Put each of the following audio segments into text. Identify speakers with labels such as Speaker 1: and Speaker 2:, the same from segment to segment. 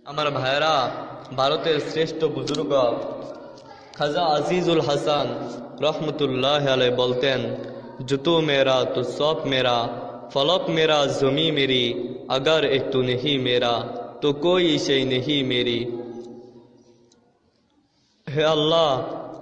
Speaker 1: আমার ভাইরা, ভারতের শ্রেষ্ঠ বুজুর্গ খাজা আজিজুল হাসান রহমতুল্লাহ আলাই বলতেন, জুতু মেরা তো সব মেরা, ফলক মেরা জমি মেরি, अगर एक तू नहीं मेरा तो कोई शे नहीं मेरी। হে আল্লাহ,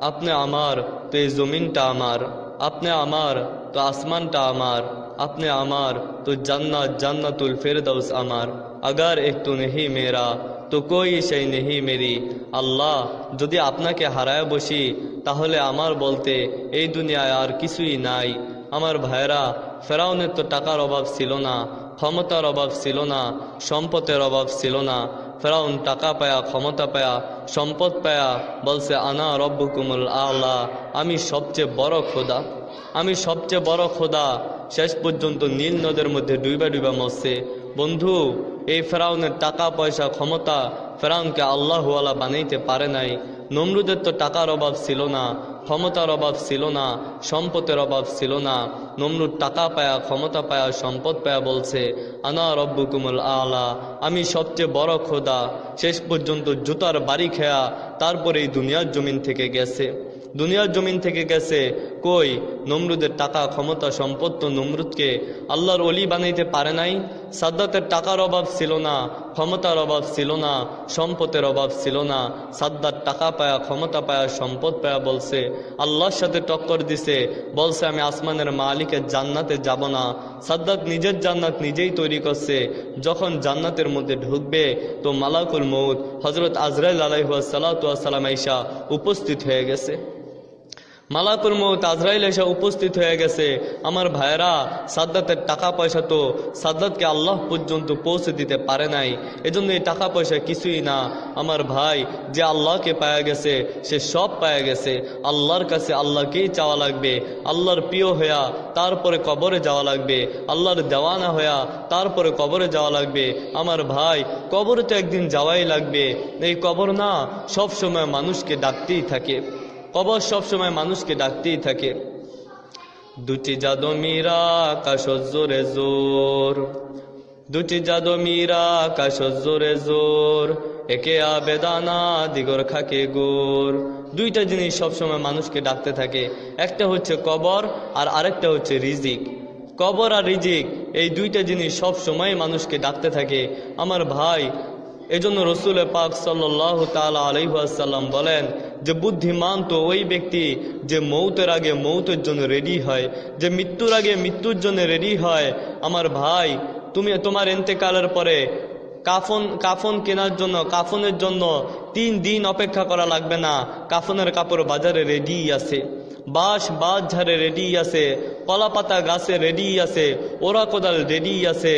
Speaker 1: আপনি আমার তো এই জমিনটা আমার, আপনি আমার তো আসমানটা আমার, আপনি আমার তো জান্নাত জান্নাতুল ফেরদাউস আমার, अगर एक तू नहीं मेरा তো कोई शे नहीं मेरी। আল্লাহ, যদি আপনাকে হারায় বসি তাহলে আমার বলতে এই দুনিয়ায় আর কিছুই নাই। আমার ভাইরা, ফেরাউনের তো টাকার অভাব ছিল না, ক্ষমতার অভাব ছিল না, সম্পদের অভাব ছিল না। ফেরাউন টাকা পায়া, ক্ষমতা পায়া, সম্পদ পায়া বলছে, আনা রব্বুকুমুল আলা, আমি সবচেয়ে বড় খোদা, আমি সবচেয়ে বড় খোদা। শেষ পর্যন্ত নীল নদের মধ্যে ডুইবা ডুইবা মরছে। বন্ধু, এই ফেরাউনের টাকা পয়সা ক্ষমতা ফেরাউনকে আল্লাহওয়ালা বানাইতে পারে নাই। নমরুদের তো টাকার অভাব ছিল না, ক্ষমতার অভাব ছিল না, সম্পদের অভাব ছিল না। নমরুদ টাকা পায়া, ক্ষমতা পায়া, সম্পদ পায়া বলছে, আনা রব্বুকুমুল আলা, আমি সবচেয়ে বড় খোদা। শেষ পর্যন্ত জুতার বাড়ি খেয়া তারপরে এই দুনিয়ার জমিন থেকে গেছে, দুনিয়ার জমিন থেকে গেছে। কই, নমরুদের টাকা ক্ষমতা সম্পদ তো নমরুদকে আল্লাহর ওলি বানাইতে পারে নাই। সাদ্দাতের টাকার অভাব ছিল না, ক্ষমতার অভাব ছিল না, সম্পদের অভাব ছিল না। সাদ্দাত টাকা পায়া, ক্ষমতা পায়া, সম্পদ পায়া বলছে, আল্লাহর সাথে টক্কর দিছে, বলছে আমি আসমানের মালিকের জান্নাতে যাব না। সাদ্দাত নিজের জান্নাত নিজেই তৈরি করছে। যখন জান্নাতের মধ্যে ঢুকবে তো মালাকুল মউত হযরত আজরাইল আলাইহিস সালাতু ওয়াস সালাম আয়েশা উপস্থিত হয়ে গেছে। মালাকুল মউত আজরাইল এসে উপস্থিত হয়ে গেছে। আমার ভাইরা, সাদ্দাতের টাকা পয়সা তো সাদ্দাতকে আল্লাহ পর্যন্ত পৌঁছে দিতে পারে নাই। এজন্য এই টাকা পয়সা কিছুই না। আমার ভাই, যে আল্লাহকে পায়া গেছে সে সব পায়া গেছে। আল্লাহর কাছে আল্লাহকেই চাওয়া লাগবে, আল্লাহর প্রিয় হইয়া তারপরে কবরে যাওয়া লাগবে, আল্লাহর দেওয়ানা হইয়া তারপরে কবরে যাওয়া লাগবে। আমার ভাই, কবরে তো একদিন যাওয়াই লাগবে। এই কবর না সব সময় মানুষকে ডাকতেই থাকে, কবর সব সময় মানুষকে ডাকতেই থাকে। দুটি জাদু মীরা আকাশ জোরে জোর, দুটি জাদু মীরা আকাশ জোরে জোর, একে আবেদানা দিগর খাকে গোর। দুইটা জিনিস সব সময় মানুষকে ডাকতে থাকে, একটা হচ্ছে কবর আর আরেকটা হচ্ছে রিজিক। কবর আর রিজিক, এই দুইটা জিনিস সব সময় মানুষকে ডাকতে থাকে। আমার ভাই, এজন্য রসুল পাক সাল্লাল্লাহু তাআলা আলাইহি ওয়াসাল্লাম বলেন যে বুদ্ধিমান তো ওই ব্যক্তি যে মৌতের আগে মৌতের জন্য রেডি হয়, যে মৃত্যুর আগে মৃত্যুর জন্য রেডি হয়। আমার ভাই, তুমি তোমার ইন্তেকালের পরে কাফন কেনার জন্য, কাফনের জন্য 3 দিন অপেক্ষা করা লাগবে না। কাফনের কাপড় বাজারে রেডি আছে, বাঁশ ঝাড়ে রেডি আছে, কলা পাতা গাছে রেডি আছে, ওরা কোদাল রেডি আছে।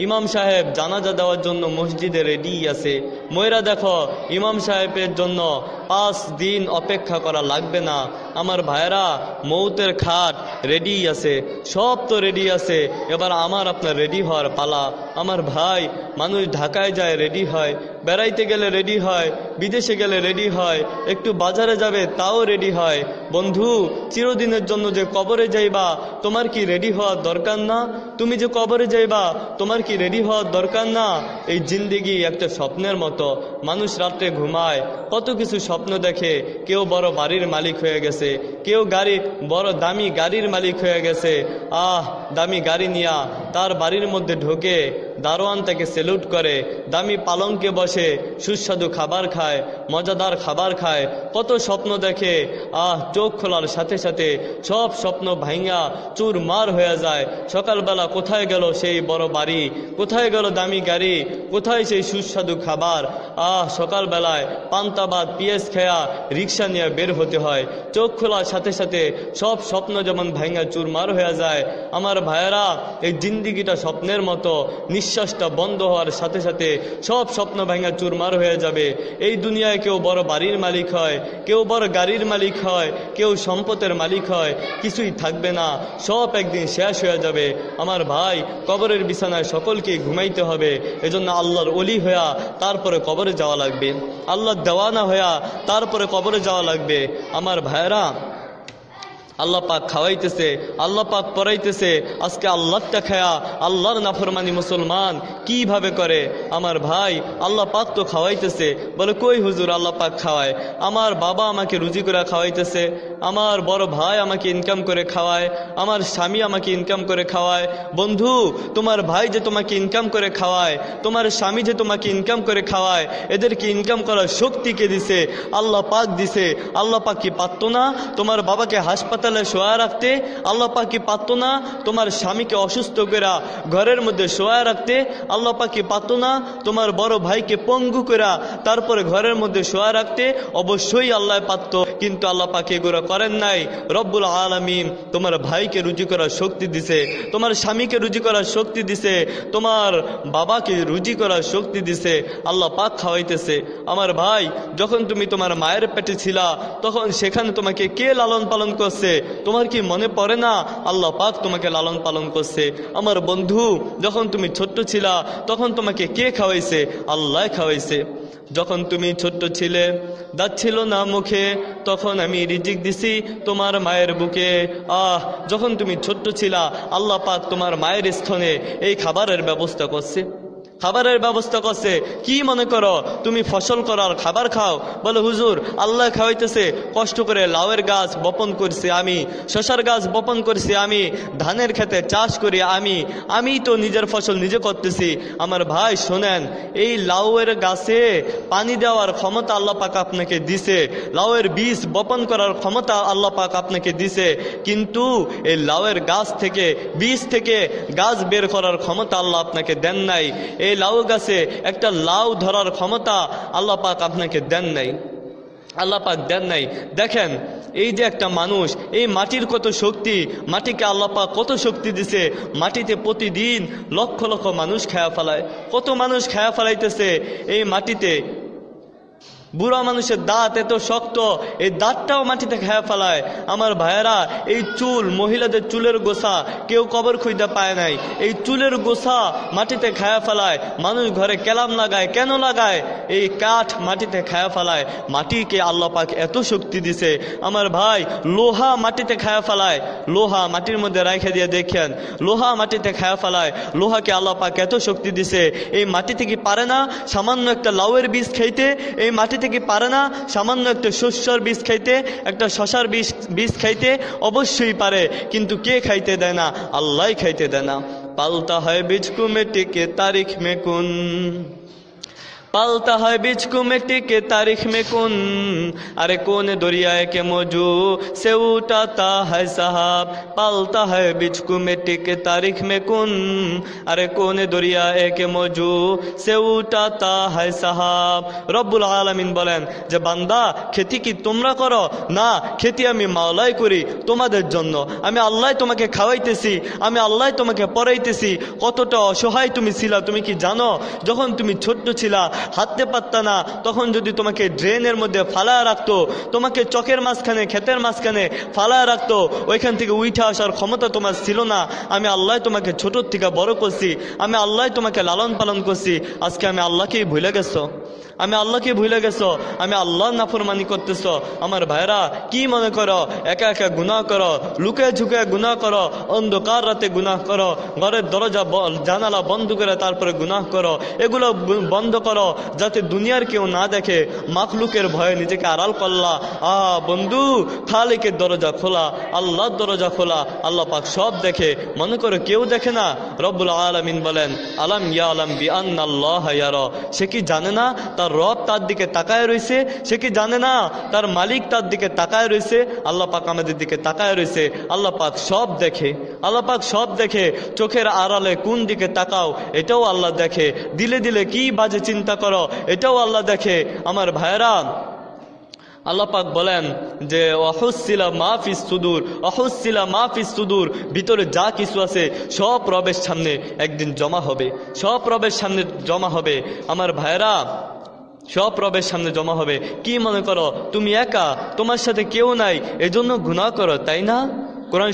Speaker 1: ইমাম সাহেব জানাজা দেওয়ার জন্য মসজিদে রেডি আছে। ময়রা দেখো, ইমাম সাহেবের জন্য 5 দিন অপেক্ষা করা লাগবে না। আমার ভাইরা, মৌতের খাট রেডি আছে, সব তো রেডি আছে। এবার আমার আপনার রেডি হওয়ার পালা। আমার ভাই, মানুষ ঢাকায় যায় রেডি হয়, বেড়াইতে গেলে রেডি হয়, বিদেশে গেলে রেডি হয়, একটু বাজারে যাবে তাও রেডি হয়। বন্ধু, চিরদিনের জন্য যে কবরে যাইবা, তোমার কি রেডি হওয়ার দরকার না? তুমি যে কবরে যাইবা, তোমার কি রেডি হওয়ার দরকার না? এই জিন্দেগি একটা স্বপ্নের মতো। মানুষ রাত্রে ঘুমায়, কত কিছু স্বপ্ন দেখে। কেউ বড় বাড়ির মালিক হয়ে গেছে, কেউ বড় দামি গাড়ির মালিক হয়ে গেছে। দামি গাড়ি নিয়া তার বাড়ির মধ্যে ঢোকে, দারোয়ান তাকে সেলুট করে, দামি পালঙ্কে বসে সুস্বাদু খাবার খায়, মজাদার খাবার খায়, কত স্বপ্ন দেখে। চোখ খোলার সাথে সাথে সব স্বপ্ন ভাঙা চুরমার হয়ে যায়। সকালবেলা কোথায় গেল সেই বড় বাড়ি, কোথায় গেল দামি গাড়ি, কোথায় সেই সুস্বাদু খাবার? সকালবেলায় পান্তা ভাত পিঁয়াজ খেয়া রিক্সা নিয়ে বের হতে হয়। চোখ খোলার সাথে সাথে সব স্বপ্ন যেমন ভাঙা চুরমার হয়ে যায়। আমার ভাইয়েরা, এই জিন্দিগিটা স্বপ্নের মতো। নিঃশ্বাসটা বন্ধ হওয়ার সাথে সাথে সব স্বপ্ন ভাঙা চুরমার হয়ে যাবে। এই দুনিয়ায় কেউ বড় বাড়ির মালিক হয়, কেউ বড় গাড়ির মালিক হয়, কেউ সম্পদের মালিক হয়, কিছুই থাকবে না, সব একদিন শেষ হয়ে যাবে। আমার ভাই, কবরের বিছানায় সকলকে ঘুমাইতে হবে। এজন্য আল্লাহর ওলি হইয়া তারপরে কবরে যাওয়া লাগবে, আল্লাহর দেওয়ানা হইয়া তারপরে কবরে যাওয়া লাগবে। আমার ভাইরা, আল্লাহ পাক খাওয়াইতেছে, আল্লাহ পাক পড়াইতেছে। আজকে আল্লাহটা খায়া আল্লাহর নাফরমানি মুসলমান কিভাবে করে? আমার ভাই, আল্লাহ পাক তো খাওয়াইতেছে। বলে কই হুজুর আল্লাহ পাক খাওয়ায়? আমার বাবা আমাকে রুজি করে খাওয়াইতেছে, আমার বড় ভাই আমাকে ইনকাম করে খাওয়ায়, আমার স্বামী আমাকে ইনকাম করে খাওয়ায়। বন্ধু, তোমার ভাই যে তোমাকে ইনকাম করে খাওয়ায়, তোমার স্বামী যে তোমাকে ইনকাম করে খাওয়ায়, এদেরকে ইনকাম করার শক্তি কে দিছে? আল্লাহ পাক দিছে। আল্লাহ পাক কি পারতো না তোমার বাবাকে হাসপাতালে শোয়া রাখতে? আল্লাহ পাক কি পারতো না তোমার স্বামীকে অসুস্থ করে ঘরের মধ্যে শোয়া রাখতে? আল্লাহ পাক কি পারতো না তোমার বড় ভাইকে পঙ্গু করে তারপরে ঘরের মধ্যে শোয়া রাখতে? অবশ্যই আল্লাহ পারতো, কিন্তু আল্লাহ পাক এগুলো করেন নাই। রব্বুল আলামিন তোমার ভাইকে রুজি করার শক্তি দিছে, তোমার স্বামীকে রুজি করার শক্তি দিছে, তোমার বাবাকে রুজি করার শক্তি দিছে। আল্লাহ পাক খাওয়াইতেছে। আমার ভাই, যখন তুমি তোমার মায়ের পেটে ছিলা, তখন সেখানে তোমাকে কে লালন পালন করছে? তোমার কি মনে পড়ে না আল্লাহ পাক তোমাকে লালন পালন করছে? আমার বন্ধু, যখন তুমি ছোট্ট ছিলা, তখন তোমাকে কে খাওয়াইছে? আল্লাহ খাওয়াইছে। যখন তুমি ছোট্ট ছিলে, দাঁত ছিল না মুখে, তখন আমি রিজিক দিছি তোমার মায়ের বুকে। যখন তুমি ছোট্ট ছিলা, আল্লাহ পাক তোমার মায়ের স্থনে এই খাবারের ব্যবস্থা করছে, খাবারের ব্যবস্থা করছে। কি মনে করো তুমি ফসল করার খাবার খাও? বলে হুজুর আল্লাহ খাওয়াইতেছে। কষ্ট করে লাউয়ের গাছ বপন করছি আমি, শশার গাছ বপন করছি আমি, ধানের খেতে চাষ করি আমি তো নিজের ফসল নিজে করতেছি। আমার ভাই শোনেন, এই লাউয়ের গাছে পানি দেওয়ার ক্ষমতা আল্লাহ পাক আপনাকে দিছে, লাউয়ের বীজ বপন করার ক্ষমতা আল্লাহ পাক আপনাকে দিছে, কিন্তু এই লাউয়ের গাছ থেকে, বীজ থেকে গাছ বের করার ক্ষমতা আল্লাহ আপনাকে দেন নাই। এই লাউ গাছে একটা লাউ ধরার ক্ষমতা আল্লাহ পাক আপনাকে দেন নাই, আল্লাহ পাক দেন নাই। দেখেন, এই যে একটা মানুষ, এই মাটির কত শক্তি, মাটিকে আল্লাহ পাক কত শক্তি দিছে। মাটিতে প্রতিদিন লক্ষ লক্ষ মানুষ খেয়া ফেলায়, কত মানুষ খেয়া ফেলাইতেছে এই মাটিতে। বুড়া মানুষের দাঁত এত শক্ত, এই দাঁতটাও মাটিতে খেয়ে ফেলায়। আমার ভাইয়েরা, এই চুল, মহিলাদের চুলের গোছা কেউ কবর খুঁজতে পায় নাই, এই চুলের গোছা মাটিতে খেয়ে ফেলায়। মানুষ ঘরে কেলাম লাগায়, কেন লাগায়? এই কাঠ মাটিতে খেয়ে ফেলায়। মাটিকে আল্লাহ পাক এত শক্তি দিছে। আমার ভাই, লোহা মাটিতে খেয়ে ফেলায়, লোহা মাটির মধ্যে রেখে দিয়ে দেখেন, লোহা মাটিতে খেয়ে ফেলায়। লোহাকে আল্লাহ পাক এত শক্তি দিছে। এই মাটিতে কি পারে না সামান্য একটা লাউয়ের বীজ খাইতে? এই মাটি থেকে পারে না সামান্য একটা শস্যর বীজ খাইতে, একটা শশার বীজ খাইতে? অবশ্যই পারে, কিন্তু কে খাইতে দেয় না? আল্লাহ খাইতে দেয় না। পালতা হয় বীজ কো মিट्टी के तारीख में कुन, पालता है बीच को मिट्टी के तारीख में कुन, अरे कौन दरियाए के मौजू से उठाता है साहब, पालता है बीच को मिट्टी के तारीख में कुन, अरे कौन दरियाए के मौजू से उठाता है साहब। রব্বুল আলামিন বলেন যে বান্দা, খেতি কি তোমরা করো? না, খেতি আমি মাওলাই করি তোমাদের জন্য। আমি আল্লাহ তোমাকে খাওয়াইতেছি, আমি আল্লাহ তোমাকে পড়াইতেছি। কতটা অসহায় তুমি ছিলা তুমি কি জানো? যখন তুমি ছোট্ট ছিলা, হাঁটতে পারত না, তখন যদি তোমাকে ড্রেনের মধ্যে ফালায় রাখতো, তোমাকে চকের মাঝখানে, ক্ষেতের মাঝখানে ফালায় রাখতো, ওইখান থেকে উঠে আসার ক্ষমতা তোমার ছিল না। আমি আল্লাহ তোমাকে ছোটোর থেকে বড় করছি, আমি আল্লাহ তোমাকে লালন পালন করছি। আজকে আমি আল্লাহকেই ভুলে গেছো, আমি আল্লাহকে ভুলে গেছো, আমি আল্লাহর নাফরমানি করতেছ। আমার ভাইরা, কি মনে করো একা একা গুনাহ করো, লুকে ঝুঁকে গুনাহ করো, অন্ধকার রাতে গুনাহ করো, ঘরের দরজা জানালা বন্ধ করে তারপরে গুনাহ করো? এগুলো বন্ধ করো যাতে দুনিয়ার কেউ না দেখে, মাখলুকের ভয়ে নিজেকে আড়াল করলা। বন্ধু, খালিকের দরজা খোলা, আল্লাহর দরজা খোলা, আল্লাহ পাক সব দেখে। মনে করো কেউ দেখে না? রব্বুল আলামিন বলেন, আলাম ইয়ালাম বিআন্নাল্লাহ ইয়ারা, সে কি জানে না তার রব তার দিকে তাকায় রয়েছে? সে কি জানে না তার মালিক তার দিকে তাকায় রয়েছে? আল্লাহ পাক আমাদের দিকে তাকায় রয়েছে। আল্লাহ পাক সব দেখে, আল্লাহ পাক সব দেখে। চোখের আড়ালে কোন দিকে তাকাও এটাও আল্লাহ দেখে, দিলে দিলে কি বাজে চিন্তা করো এটাও আল্লাহ দেখে। আমার ভাইরা, আল্লাহ পাক বলেন যে অহুসিলা মাহফিস সুদূর, অহুসিলা মাহফিস সুদূর, ভিতরে যা কিছু আছে সব রবের সামনে একদিন জমা হবে, সব রবের সামনে জমা হবে। আমার ভাইরা, সব রবের সামনে জমা হবে। কি মনে করো তুমি একা, তোমার সাথে কেউ নাই, এজন্য গুনাহ করো, তাই না? কোরআন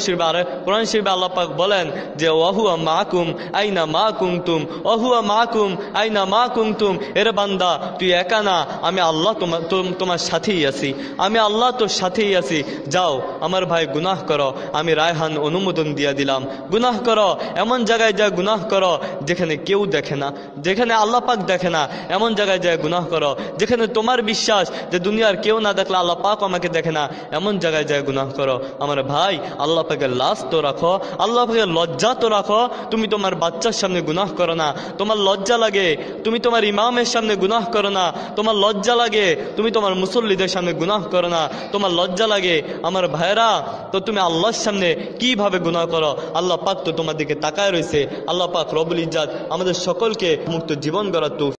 Speaker 1: শরীফে আল্লাহ পাক বলেন যে ওয়াহুয়া মাকুম আইনা মা কুনতুম, ওয়াহুয়া মাকুম আইনা মা কুনতুম। এর বান্দা তুই একা না, আমি আল্লাহ তোমার সাথেই আছি, আমি আল্লাহ তোর সাথেই আছি। যাও আমার ভাই গুনাহ করো, আমি রায়হান অনুমোদন দিয়ে দিলাম। গুনাহ করো, এমন জায়গায় যা গুনাহ করো যেখানে কেউ দেখে না, যেখানে আল্লাহ পাক দেখে না, এমন জায়গায় যা গুনাহ করো যেখানে তোমার বিশ্বাস যে দুনিয়ার কেউ না দেখলে আল্লাহ পাক আমাকে দেখে না, এমন জায়গায় যা গুনাহ করো। আমার ভাই আল্লাহ পাকের লাজ তো রাখো, আল্লাহ পাকের লজ্জা তো রাখো। তুমি তোমার বাচ্চার সামনে গুনাহ করো না, তোমার লজ্জা লাগে। তুমি তোমার ইমামের সামনে গুনাহ করো না, তোমার লজ্জা লাগে। তুমি তোমার মুসল্লিদের সামনে গুনাহ করো না, তোমার লজ্জা লাগে। আমার ভাইরা, তো তুমি আল্লাহর সামনে কিভাবে গুনাহ করো? আল্লাহ পাক তো তোমার দিকে তাকায় রয়েছে। আল্লাহ পাক রব্বুল ইজ্জাত আমাদের সকলকে মুক্ত জীবন গড়ার তৌফিক